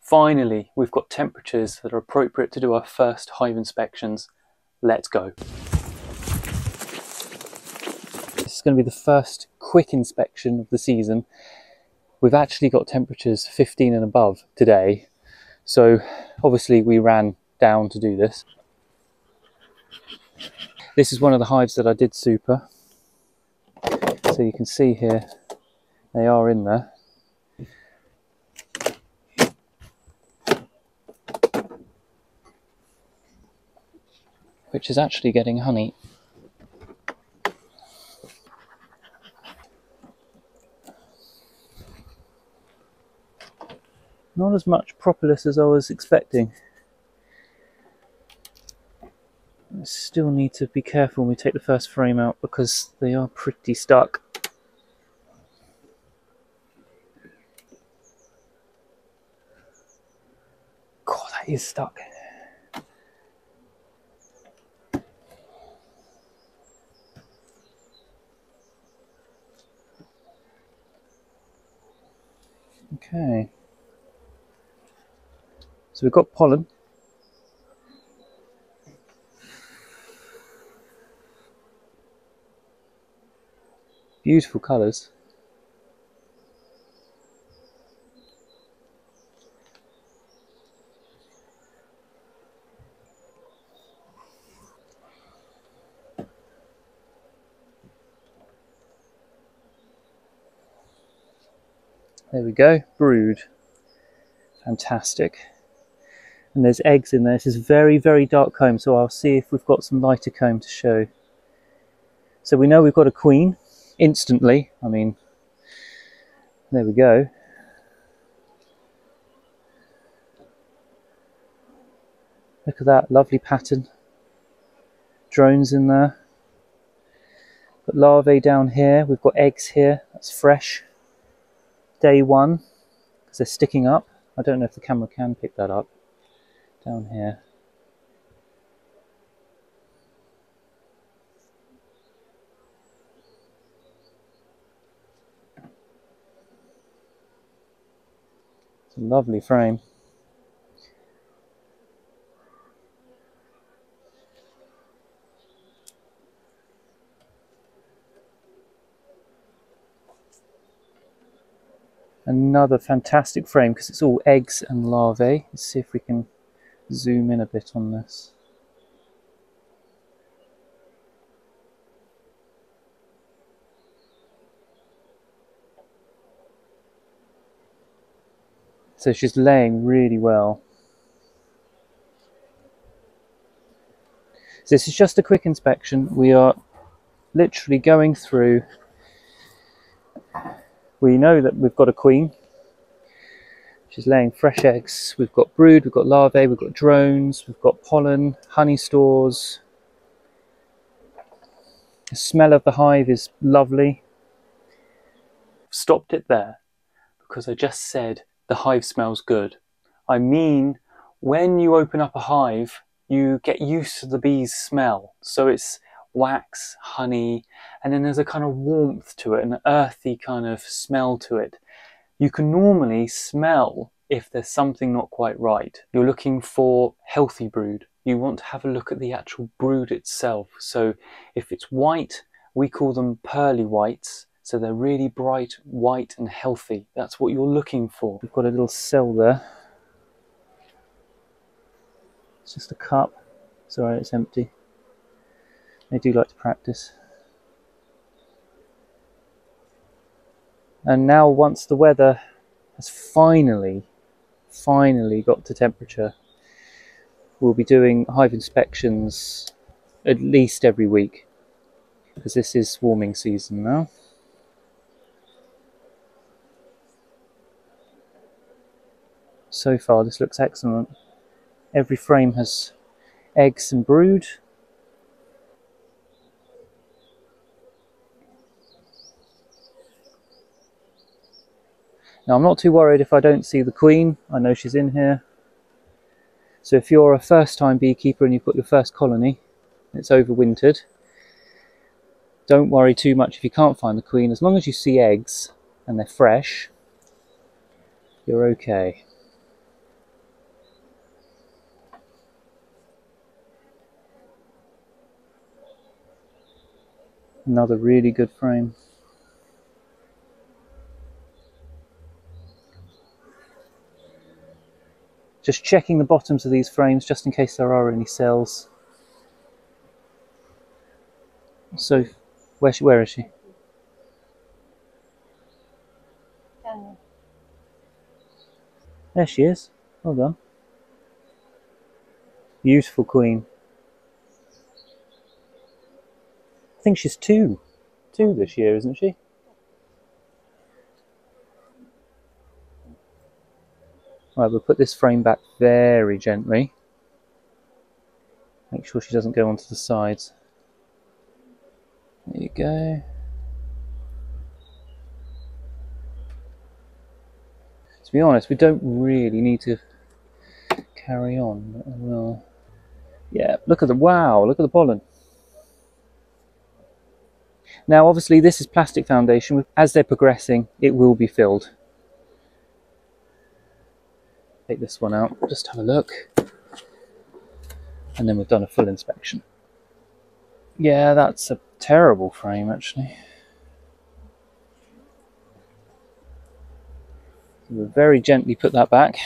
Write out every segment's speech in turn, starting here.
Finally, we've got temperatures that are appropriate to do our first hive inspections. Let's go. This is going to be the first quick inspection of the season. We've actually got temperatures 15 and above today, so obviously we ran down to do this. This is one of the hives that I did super, so you can see here they are in there. Which is actually getting honey. Not as much propolis as I was expecting. I still need to be careful when we take the first frame out because they are pretty stuck. God, that is stuck. Okay. So we've got pollen. Beautiful colours. There we go, brood. Fantastic. And there's eggs in there. This is very, very dark comb, so I'll see if we've got some lighter comb to show. So we know we've got a queen instantly. I mean, there we go. Look at that lovely pattern. Drones in there. Got larvae down here. We've got eggs here. That's fresh. Day one, because they're sticking up. I don't know if the camera can pick that up. Down here. It's a lovely frame. Another fantastic frame because it's all eggs and larvae. Let's see if we can zoom in a bit on this. So she's laying really well. So this is just a quick inspection. We are literally going through. We know that we've got a queen. She's laying fresh eggs. We've got brood, we've got larvae, we've got drones, we've got pollen, honey stores. The smell of the hive is lovely. Stopped it there because I just said the hive smells good. I mean, when you open up a hive, you get used to the bees' smell. So it's wax, honey, and then there's a kind of warmth to it, an earthy kind of smell to it. You can normally smell if there's something not quite right. You're looking for healthy brood. You want to have a look at the actual brood itself. So if it's white, we call them pearly whites. So they're really bright, white and healthy. That's what you're looking for. We've got a little cell there. It's just a cup. It's alright, it's empty. They do like to practice. And now once the weather has finally got to temperature, we'll be doing hive inspections at least every week because this is swarming season now. So far this looks excellent. Every frame has eggs and brood. Now I'm not too worried if I don't see the queen. I know she's in here. So if you're a first time beekeeper and you've got your first colony, it's overwintered, don't worry too much if you can't find the queen. As long as you see eggs and they're fresh, you're okay. Another really good frame. Just checking the bottoms of these frames just in case there are any cells. So, where is she? There she is. Well done. Beautiful queen. I think she's two this year, isn't she? Right, we'll put this frame back very gently. Make sure she doesn't go onto the sides. There you go. To be honest, we don't really need to carry on, but I will. Yeah, look at the, wow, look at the pollen. Now obviously this is plastic foundation. As they're progressing, it will be filled. Take this one out, just have a look. And then we've done a full inspection. Yeah, that's a terrible frame actually. So we'll very gently put that back.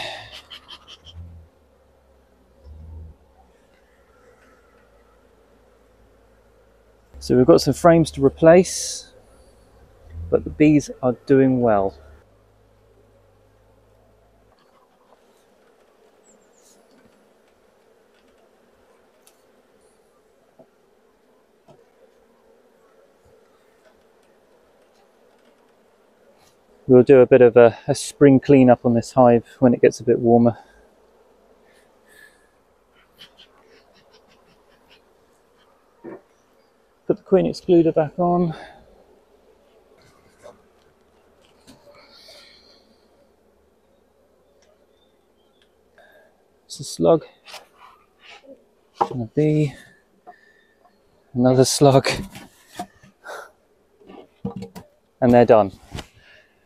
So we've got some frames to replace, but the bees are doing well. We'll do a bit of a spring cleanup on this hive when it gets a bit warmer. Put the queen excluder back on. It's a slug, and a bee, another slug, and they're done.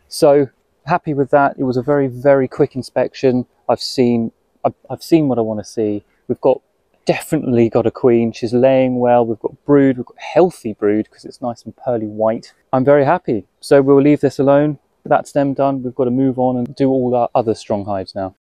So happy with that. It was a very, very quick inspection. I've seen what I want to see. We've definitely got a queen. She's laying well. We've got brood. We've got healthy brood because it's nice and pearly white. I'm very happy. So we'll leave this alone. That's them done. We've got to move on and do all our other strong hives now.